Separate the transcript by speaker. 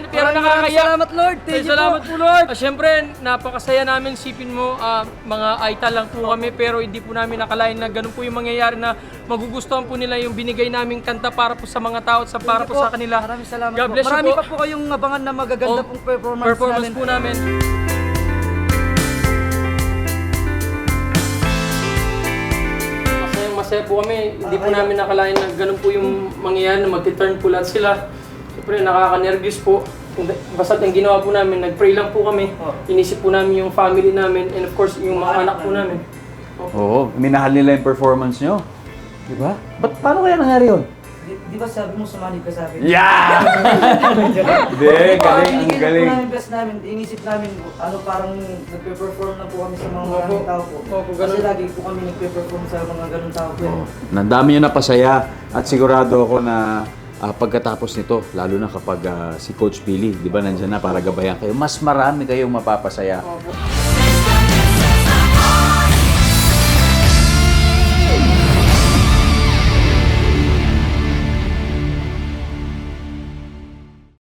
Speaker 1: yan. Pero nakakaya.
Speaker 2: Salamat Lord. Thank you
Speaker 1: Salamat
Speaker 2: po.
Speaker 1: po Lord. Siyempre, napakasaya namin. Sipin mo, mga Aita lang po kami. Pero hindi po namin nakalain na ganun po yung mangyayari na magugustuhan po nila yung binigay naming kanta para po sa mga tao at para po sa kanila.
Speaker 2: Maraming salamat
Speaker 1: God
Speaker 2: po.
Speaker 1: bless you
Speaker 2: Marami
Speaker 1: po.
Speaker 2: pa po kayong abangan na magaganda pong performance namin.
Speaker 1: po namin. Masaya po kami. Hindi po namin nakalain na ganun po yung mangyayari na magti-turn po lahat sila. Siyempre, nakaka-nervous po. Basta ang ginawa po namin, nag-pray lang po kami. Inisip po namin yung family namin and of course yung mga anak po namin.
Speaker 3: Oo, minahal nila yung performance nyo. Di ba? Paano kaya nangyari yun?
Speaker 2: Di ba sabi mo sumanib ka sa akin?
Speaker 3: Yeah! Hindi, galing, ang galing.
Speaker 2: Namin best namin, inisip namin, parang nagpe-perform na po kami sa mga maraming tao po. Kasi lagi po kami nagpe-perform sa mga ganun tao po.
Speaker 3: Nandami nyo napasaya at sigurado ako na pagkatapos nito, lalo na kapag si Coach Billy, di ba, nandiyan na para gabayan kayo, mas marami kayong mapapasaya.